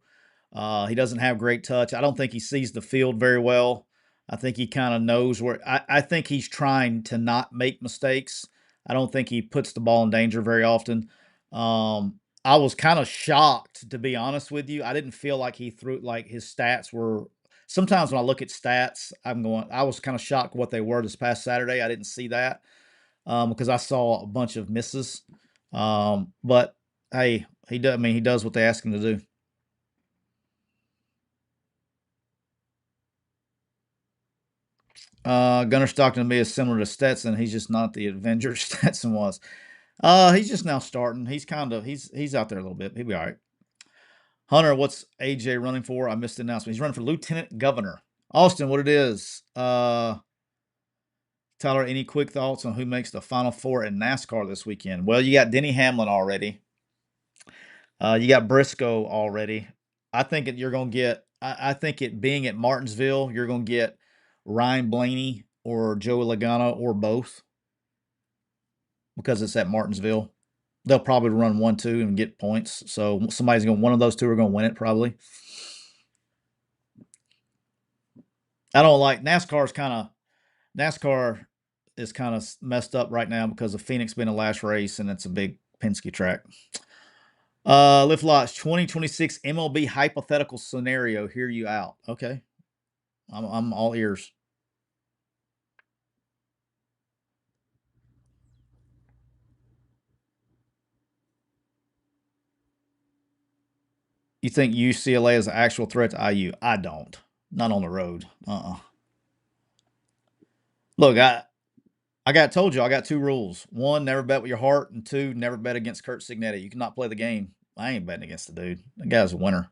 He doesn't have great touch. I don't think he sees the field very well. I think he kind of knows where. I think he's trying to not make mistakes. I don't think he puts the ball in danger very often. I was kind of shocked, to be honest with you. I didn't feel like he threw like his stats were. Sometimes when I look at stats, I was kind of shocked what they were this past Saturday. I didn't see that because I saw a bunch of misses. But hey, he does. I mean, he does what they ask him to do. Gunnar Stockton to me is similar to Stetson. He's just not the Avenger Stetson was. He's just now starting. He's out there a little bit. He'll be all right. Hunter, what's AJ running for? I missed the announcement. He's running for lieutenant governor. Austin, what it is? Tyler, any quick thoughts on who makes the Final Four in NASCAR this weekend? Well, you got Denny Hamlin already. You got Briscoe already. I think you're going to get. I think it being at Martinsville, you're going to get Ryan Blaney or Joey Logano or both because it's at Martinsville. They'll probably run 1-2 and get points. So somebody's going. One of those two are going to win it probably. I don't like NASCAR is kind of messed up right now because of Phoenix being the last race and it's a big Penske track. Lift lots 2026 MLB hypothetical scenario. Hear you out. Okay. I'm all ears. You think UCLA is an actual threat to IU? I don't. Not on the road. Look, I got told you I got two rules. One, never bet with your heart, and two, never bet against Kurt Signetti. You cannot play the game. I ain't betting against the dude. That guy's a winner.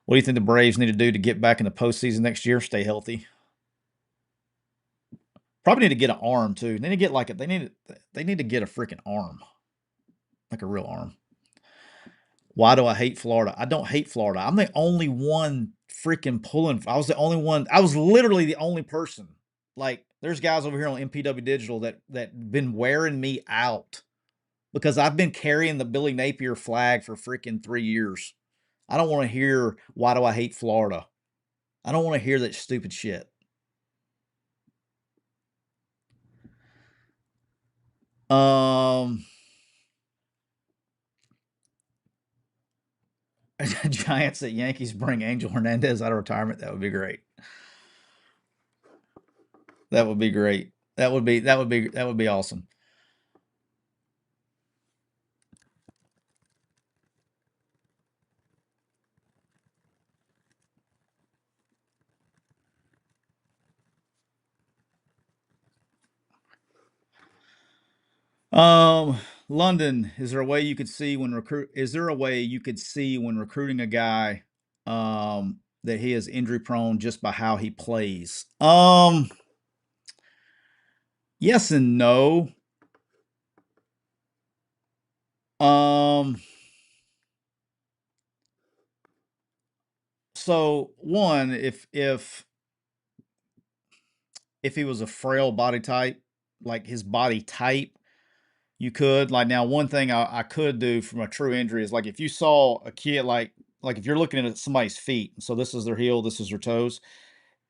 What do you think the Braves need to do to get back in the postseason next year? Stay healthy. Probably need to get an arm too. They need to get like a, they need to get a freaking arm, like a real arm. Why do I hate Florida? I don't hate Florida. I'm the only one freaking pulling. I was the only one. I was literally the only person. Like, there's guys over here on MPW Digital that been wearing me out because I've been carrying the Billy Napier flag for freaking 3 years. I don't want to hear why do I hate Florida. I don't want to hear that stupid shit. Um, Giants at Yankees bring Angel Hernandez out of retirement. That would be great. That would be great. That would be awesome. Um, London, is there a way you could see when recruit? Is there a way you could see when recruiting a guy, that he is injury prone just by how he plays? Yes and no. Um, so one, if he was a frail body type, like his body type, you could like now. One thing I could do from a true injury is like if you saw a kid like if you're looking at somebody's feet, so this is their heel, this is their toes.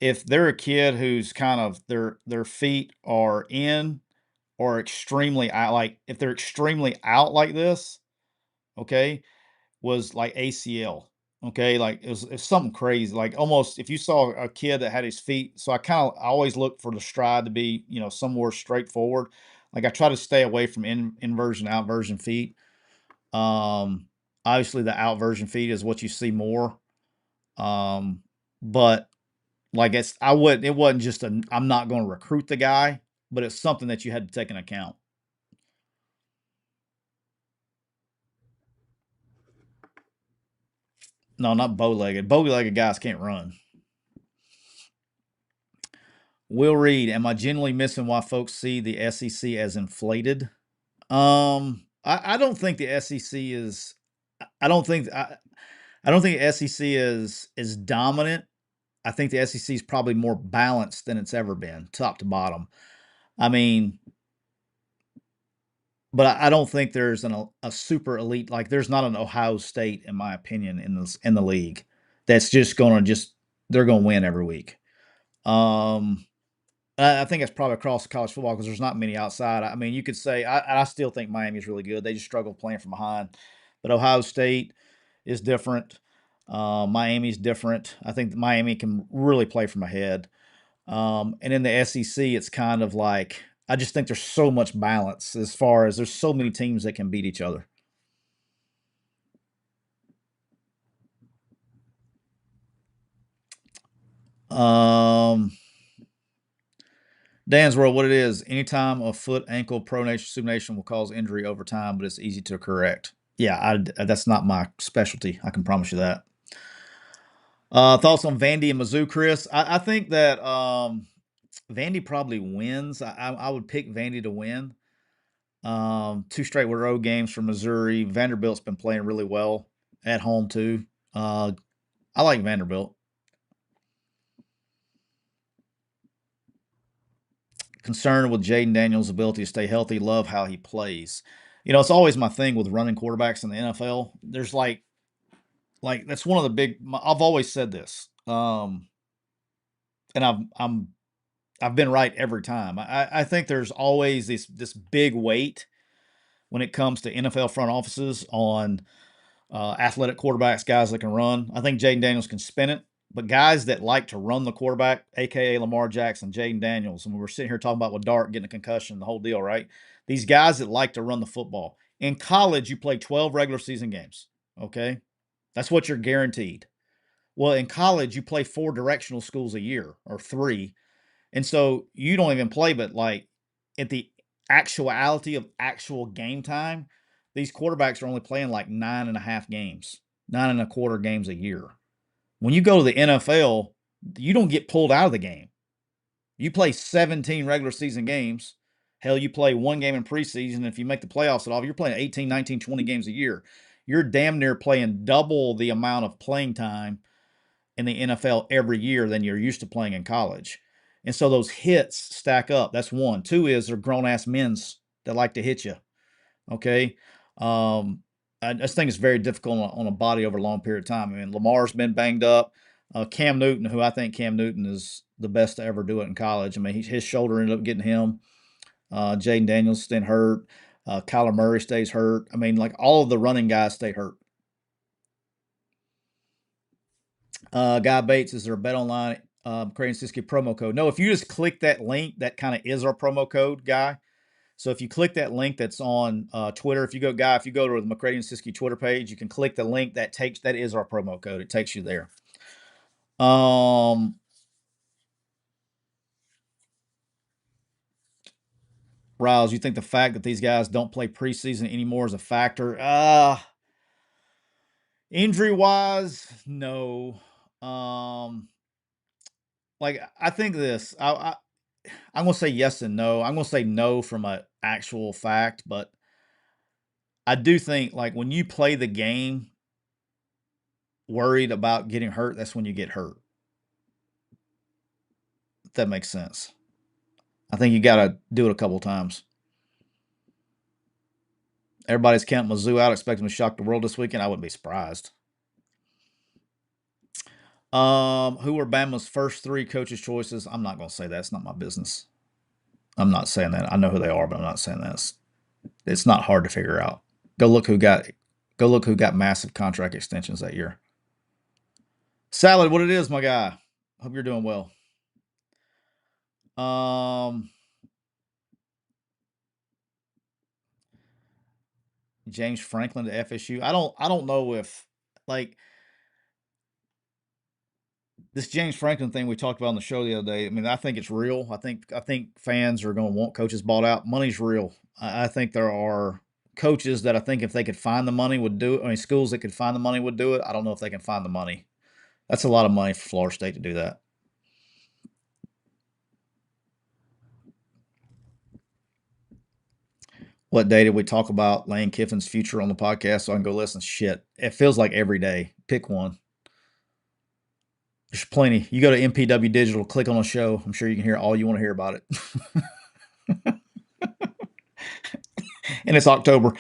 If they're a kid who's kind of their feet are in or extremely out, like if they're extremely out like this, okay, was like ACL. Okay, like it's something crazy. Like almost if you saw a kid that had his feet, so I always look for the stride to be, somewhere straightforward. Like I try to stay away from inversion, outversion feet. Um, Obviously the outversion feet is what you see more. Um, but like it wasn't just I'm not going to recruit the guy, but it's something that you had to take into account. No, not bow legged. Bow legged guys can't run. Will Reed, am I genuinely missing why folks see the SEC as inflated? I don't think the SEC is. I don't think I don't think the SEC is dominant. I think the SEC is probably more balanced than it's ever been, top to bottom. I mean, but I don't think there's a super elite like there's not an Ohio State, in my opinion, in the league that's just going to just they're going to win every week. Um, I think it's probably across college football because there's not many outside. I mean, you could say I still think Miami's really good. They just struggle playing from behind, but Ohio State is different. Miami's different. I think Miami can really play from ahead. And in the SEC, it's kind of like I just think there's so much balance as far as there's so many teams that can beat each other. Um, Dan's World, what it is, anytime a foot, ankle, pronation, supination will cause injury over time, but it's easy to correct. Yeah, that's not my specialty. I can promise you that. Thoughts on Vandy and Mizzou, Chris? I think that Vandy probably wins. I would pick Vandy to win. Two straight road games for Missouri. Vanderbilt's been playing really well at home too. Uh, I like Vanderbilt. Concerned with Jaden Daniels' ability to stay healthy. Love how he plays. It's always my thing with running quarterbacks in the NFL. There's like that's one of the big. I've always said this. and I've been right every time. I think there's always this big weight when it comes to NFL front offices on athletic quarterbacks, guys that can run. I think Jaden Daniels can spin it, but guys that like to run the quarterback, aka Lamar Jackson, Jaden Daniels, and we were sitting here talking about with Dart getting a concussion, the whole deal, right? These guys that like to run the football. In college, you play 12 regular season games. Okay, that's what you're guaranteed. Well, in college, you play 4 directional schools a year or 3, and so you don't even play, but like at the actuality of actual game time, these quarterbacks are only playing like 9.5 games, 9.25 games a year. When you go to the NFL, you don't get pulled out of the game. You play 17 regular season games. Hell, you play 1 game in preseason. If you make the playoffs at all, you're playing 18, 19, 20 games a year. You're damn near playing double the amount of playing time in the NFL every year than you're used to playing in college. And so those hits stack up. That's one. Two is they're grown ass men's that like to hit you. Okay. I just think it's very difficult on a body over a long period of time. I mean, Lamar's been banged up. Cam Newton, who I think Cam Newton is the best to ever do it in college. I mean, his shoulder ended up getting him. Jaden Daniels stayed hurt. Kyler Murray stays hurt. I mean, like all of the running guys stay hurt. Guy Bates, is there a bet online McCready and Siskey promo code? No, if you just click that link, that kind of is our promo code, Guy. So if you click that link that's on Twitter, if you go to the McCready and Siskey Twitter page, you can click the link that is our promo code. It takes you there. Riles, you think the fact that these guys don't play preseason anymore is a factor? Injury wise, no. Like I think this. I'm gonna say yes and no. I'm gonna say no from an actual fact, but I do think like when you play the game worried about getting hurt, that's when you get hurt. If that makes sense. I think you gotta do it a couple times. Everybody's counting Mizzou out, expecting to shock the world this weekend. I wouldn't be surprised. Who were Bama's first 3 coaches' choices? I'm not gonna say that. It's not my business. I'm not saying that. I know who they are, but I'm not saying that. It's not hard to figure out. Go look who got massive contract extensions that year. Salad, what it is, my guy. Hope you're doing well. James Franklin to FSU. I don't know if like this James Franklin thing we talked about on the show the other day. I mean, I think it's real. I think fans are going to want coaches bought out. Money's real. I think there are coaches that I think if they could find the money would do it. I mean, schools that could find the money would do it. I don't know if they can find the money. That's a lot of money for Florida State to do that. What day did we talk about Lane Kiffin's future on the podcast so I can go listen? Shit. It feels like every day. Pick one. There's plenty. You go to MPW Digital, click on a show. I'm sure you can hear all you want to hear about it. And it's October.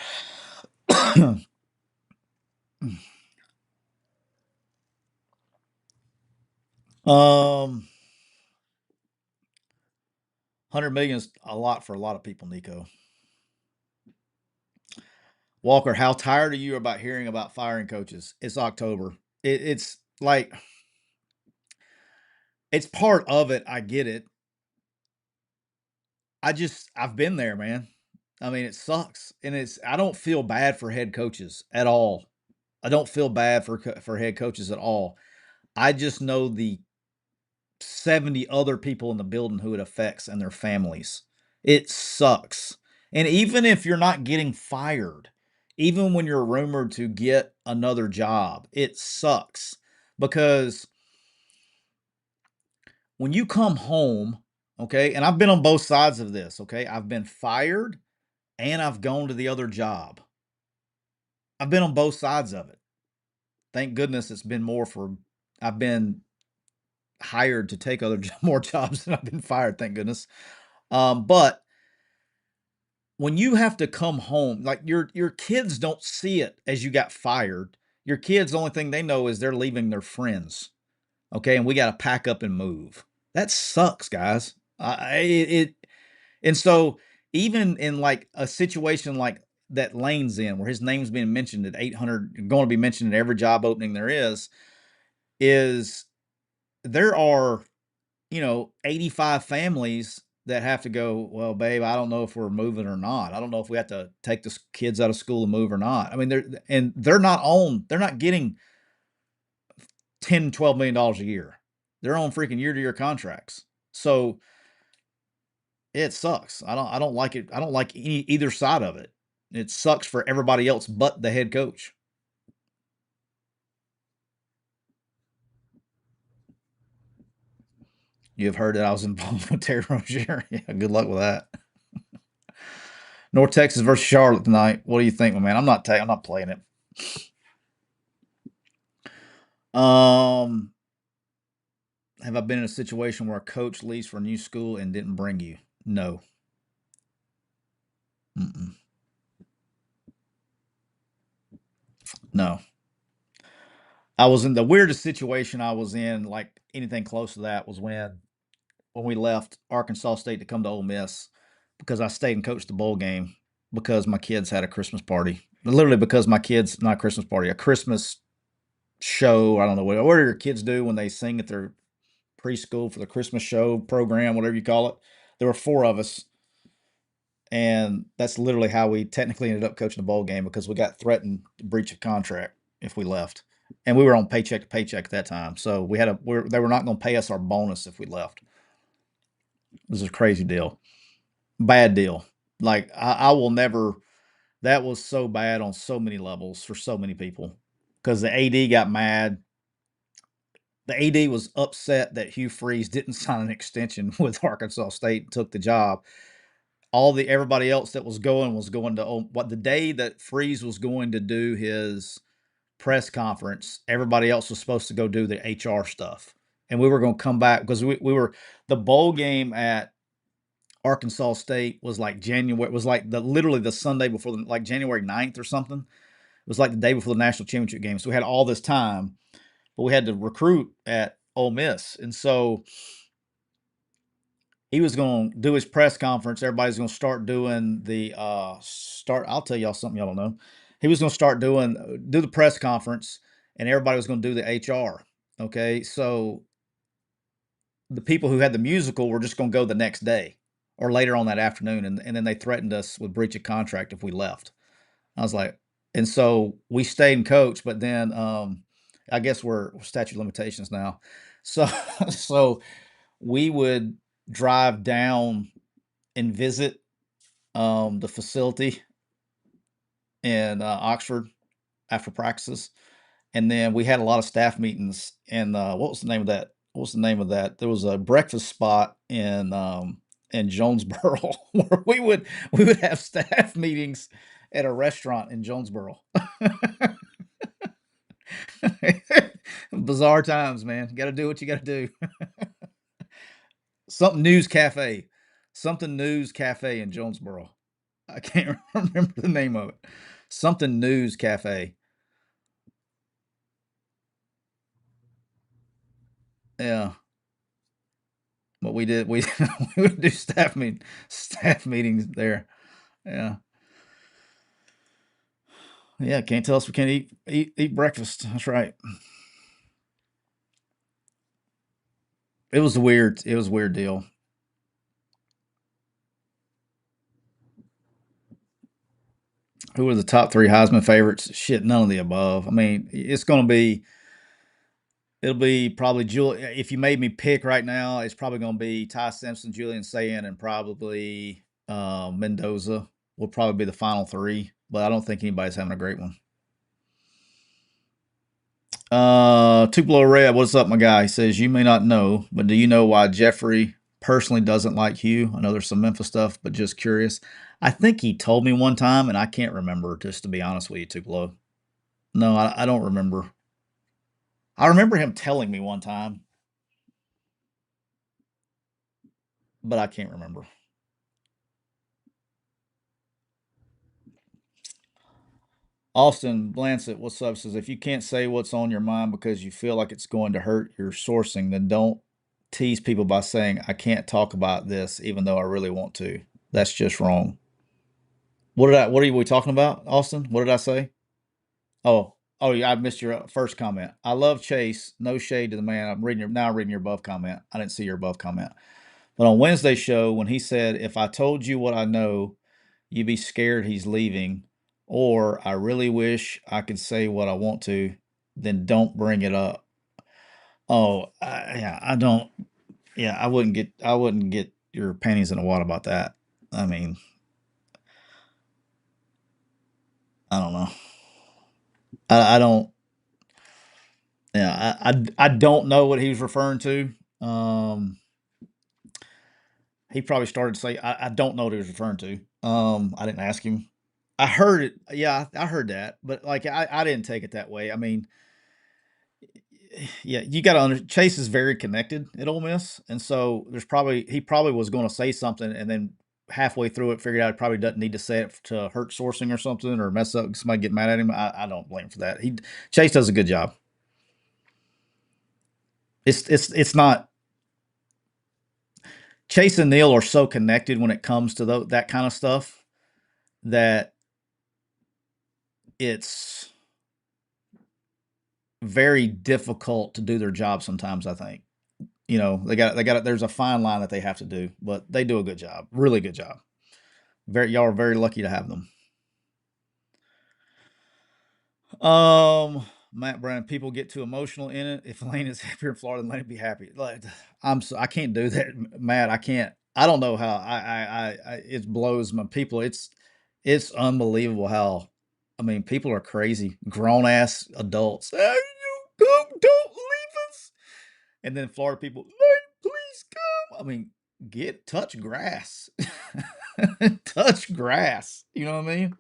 um, 100 million is a lot for a lot of people, Nico. Walker, how tired are you about hearing about firing coaches? It's October. It's like, it's part of it. I get it. I've been there, man. I mean, it sucks. And I don't feel bad for head coaches at all. I don't feel bad for head coaches at all. I just know the 70 other people in the building who it affects and their families. It sucks. And even if you're not getting fired, even when you're rumored to get another job, it sucks because when you come home, okay, and I've been on both sides of this, okay, I've been fired and I've gone to the other job. I've been on both sides of it. Thank goodness it's been more for, I've been hired to take more jobs than I've been fired, thank goodness. But when you have to come home, like your kids don't see it as you got fired. Your kids, the only thing they know is they're leaving their friends. Okay, and we got to pack up and move. That sucks, guys. And so even in like a situation like that Lane's in, where his name's being mentioned at 800, going to be mentioned at every job opening there is there are 85 families that have to go, well, babe, I don't know if we're moving or not. I don't know if we have to take the kids out of school and move or not. I mean, they're not getting 10, $12 million a year. They're on freaking year to year contracts. So it sucks. I don't like it. I don't like either side of it. It sucks for everybody else but the head coach. You have heard that I was involved with Terry Rozier. Yeah, good luck with that. North Texas versus Charlotte tonight. What do you think, my man? I'm not playing it. Um, have I been in a situation where a coach leaves for a new school and didn't bring you? No. Mm-mm. No. I was in the weirdest situation I was in, like anything close to that, was when we left Arkansas State to come to Ole Miss because I stayed and coached the bowl game because my kids had a Christmas party. Literally because my kids, not a Christmas party, a Christmas show. I don't know what do your kids do when they sing at their preschool for the Christmas show program, whatever you call it. There were four of us, and that's literally how we technically ended up coaching the bowl game because we got threatened breach of contract if we left, and we were on paycheck to paycheck at that time. So they were not going to pay us our bonus if we left. It was a crazy deal, bad deal. Like I will never. That was so bad on so many levels for so many people because the AD got mad. The AD was upset that Hugh Freeze didn't sign an extension with Arkansas State and took the job. Everybody else that was going to what the day that Freeze was going to do his press conference. Everybody else was supposed to go do the HR stuff, and we were going to come back because we were the bowl game at Arkansas State was like January was like the literally the Sunday before like January 9th or something. It was like the day before the national championship game. So we had all this time, but we had to recruit at Ole Miss, and so he was going to do his press conference. Everybody's going to start doing the start. I'll tell y'all something y'all don't know. He was going to start do the press conference, and everybody was going to do the HR. Okay, so the people who had the musical were just going to go the next day or later on that afternoon, and then they threatened us with breach of contract if we left. I was like, and so we stayed and coached, but then I guess we're statute of limitations now. So so we would drive down and visit the facility in Oxford after practices, and then we had a lot of staff meetings. And what was the name of that? What was the name of that? There was a breakfast spot in Jonesboro where we would have staff meetings at a restaurant in Jonesboro. Bizarre times, man. You got to do what you got to do. Something News Cafe, something News Cafe in Jonesboro. I can't remember the name of it. Something News Cafe. Yeah, but we did. We would do staff meetings there. Yeah, yeah. Can't tell us we can't eat breakfast. That's right. It was a weird deal. Who are the top three Heisman favorites? Shit, none of the above. I mean, it'll be probably If you made me pick right now, it's probably going to be Ty Simpson, Julian Sayin, and probably Mendoza will probably be the final three. But I don't think anybody's having a great one. Tupelo Red, what's up, my guy? He says you may not know, but do you know why Jeffrey personally doesn't like Hugh? I know there's some Memphis stuff, but just curious. I think he told me one time, and I can't remember. Just to be honest with you, Tupelo. No, I don't remember. I remember him telling me one time, but I can't remember. Austin Blancett, what's up? Says if you can't say what's on your mind because you feel like it's going to hurt your sourcing, then don't tease people by saying, "I can't talk about this even though I really want to." That's just wrong. What are we talking about, Austin? What did I say? Oh, yeah, I missed your first comment. I love Chase. No shade to the man. I'm reading your above comment. I didn't see your above comment. But on Wednesday's show, when he said, "If I told you what I know, you'd be scared he's leaving," or "I really wish I could say what I want to," then don't bring it up. Yeah, I don't. Yeah, I wouldn't get your panties in a wad about that. I mean, I don't know. I don't. Yeah, I don't know what he was referring to. Um, he probably started to say, I don't know what he was referring to. I didn't ask him. I heard it. Yeah, I heard that, but like I didn't take it that way. I mean, yeah, you got to under Chase is very connected at Ole Miss, and so he probably was going to say something, and then halfway through it, figured out he probably doesn't need to say it to hurt sourcing or something, or mess up somebody get mad at him. I don't blame him for that. He Chase does a good job. It's not Chase and Neil are so connected when it comes to that kind of stuff that it's very difficult to do their job sometimes. I think there's a fine line that they have to do, but they do a good job, really good job. Y'all are very lucky to have them. Matt Brown, people get too emotional in it. If Lane is happier in Florida, then let it be happy. Like I can't do that, Matt. I can't. I don't know how. It blows my people. It's unbelievable how. I mean, people are crazy. Grown ass adults. Hey, you don't leave us. And then Florida people, Lane, please come. I mean, touch grass. Touch grass. You know what I mean?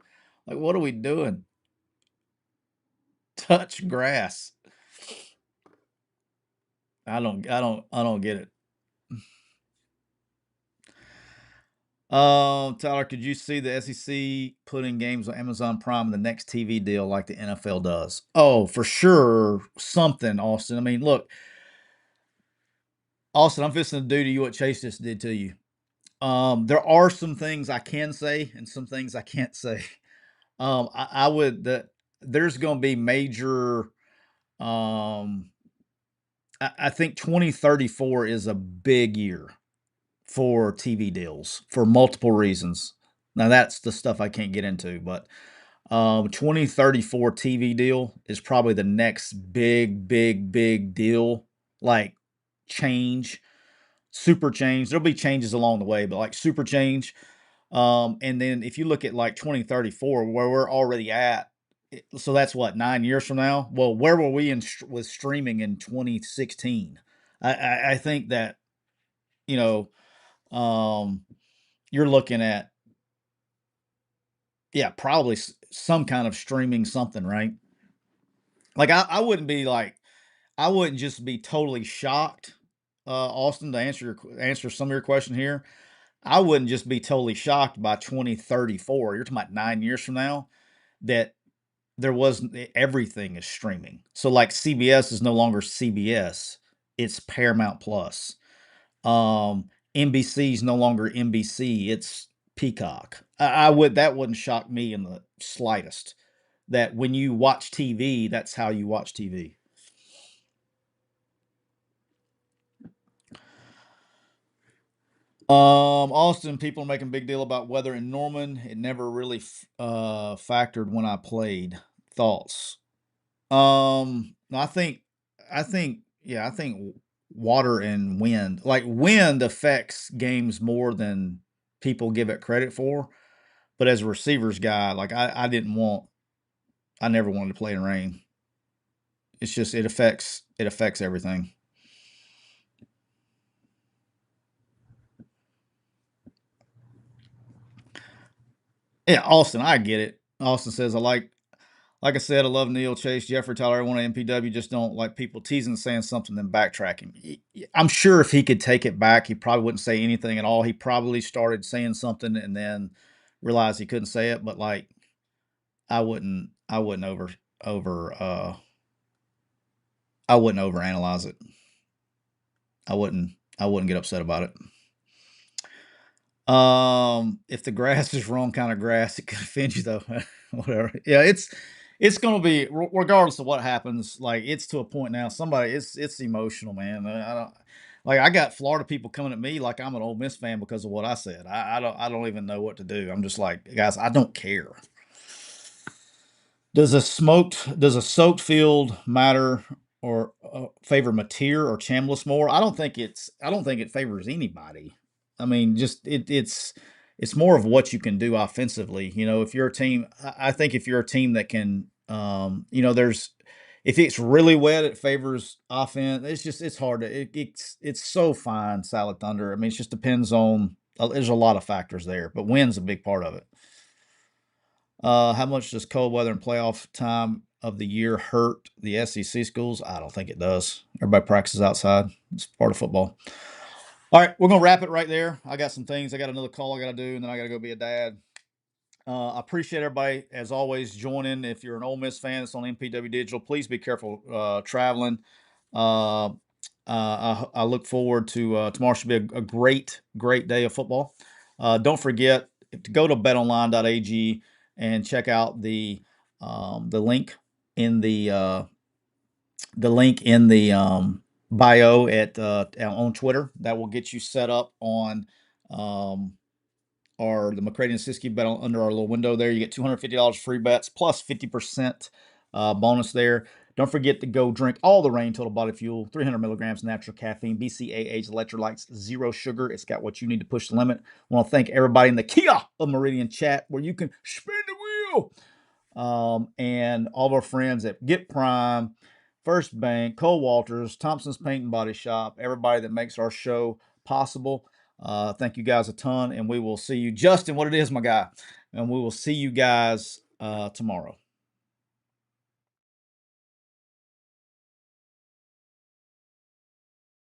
Like, what are we doing? Touch grass. I don't get it. Tyler, could you see the SEC putting games on Amazon Prime in the next TV deal like the NFL does? Oh, for sure, something, Austin. I mean, look, Austin, I'm fixing to do to you what Chase just did to you. There are some things I can say and some things I can't say. I would that there's going to be major. Um, I think 2034 is a big year for TV deals for multiple reasons. Now that's the stuff I can't get into, but 2034 TV deal is probably the next big deal, like change, super change. There'll be changes along the way, but like super change. And then if you look at like 2034, where we're already at, so that's what 9 years from now. Well, where were we with streaming in 2016? I think that you know um, you're looking at, yeah, probably some kind of streaming something, right? Like I wouldn't be like I wouldn't just be totally shocked, Austin, to answer some of your question here. I wouldn't just be totally shocked by 2034. You're talking about 9 years from now that there wasn't everything is streaming. So like CBS is no longer CBS; it's Paramount Plus. NBC is no longer NBC; it's Peacock. I would that wouldn't shock me in the slightest. That when you watch TV, that's how you watch TV. Austin, people are making a big deal about weather in Norman. It never really factored when I played. Thoughts? I think, yeah, I think water and wind, like wind affects games more than people give it credit for. But as a receivers guy, like I never wanted to play in rain. It's just it affects everything. Yeah, Austin, I get it. Austin says like I said, I love Neil Chase, Jeffrey Tyler, everyone at MPW. Just don't like people teasing, saying something, then backtracking. I'm sure if he could take it back, he probably wouldn't say anything at all. He probably started saying something and then realized he couldn't say it. But like, I wouldn't over, I wouldn't overanalyze it. I wouldn't get upset about it. If the grass is wrong kind of grass, it could offend you though. Whatever. Yeah, it's gonna be regardless of what happens. Like it's to a point now. Somebody, it's emotional, man. I don't like. I got Florida people coming at me like I'm an Ole Miss fan because of what I said. I don't even know what to do. I'm just like, guys, I don't care. Does a soaked field matter or favor Mateer or Chambliss more? I don't think it favors anybody. I mean, just it's more of what you can do offensively. You know, if you're a team, I think if you're a team that can, you know, there's if it's really wet, it favors offense. It's hard to it's so fine, Salad Thunder. I mean, it just depends on. There's a lot of factors there, but wind's a big part of it. How much does cold weather and playoff time of the year hurt the SEC schools? I don't think it does. Everybody practices outside. It's part of football. All right, we're gonna wrap it right there. I got some things. I got another call I got to do, and then I got to go be a dad. I appreciate everybody as always joining. If you're an Ole Miss fan that's on MPW Digital, please be careful traveling. Uh, I look forward to tomorrow. Should be a great day of football. Don't forget to go to betonline.ag and check out the link in the link in the bio at on Twitter that will get you set up on um, the McCready and Siskey bet under our little window there. You get $250 free bets plus 50% bonus there. Don't forget to go drink all the Rain Total Body Fuel, 300 milligrams natural caffeine, BCAAs, electrolytes, zero sugar. It's got what you need to push the limit. I want to thank everybody in the Kia of Meridian chat where you can spin the wheel. And all of our friends at Get Prime, First Bank, Cole Walters, Thompson's Paint and Body Shop, everybody that makes our show possible. Thank you guys a ton, and we will see you, Justin. What it is, my guy, and we will see you guys tomorrow.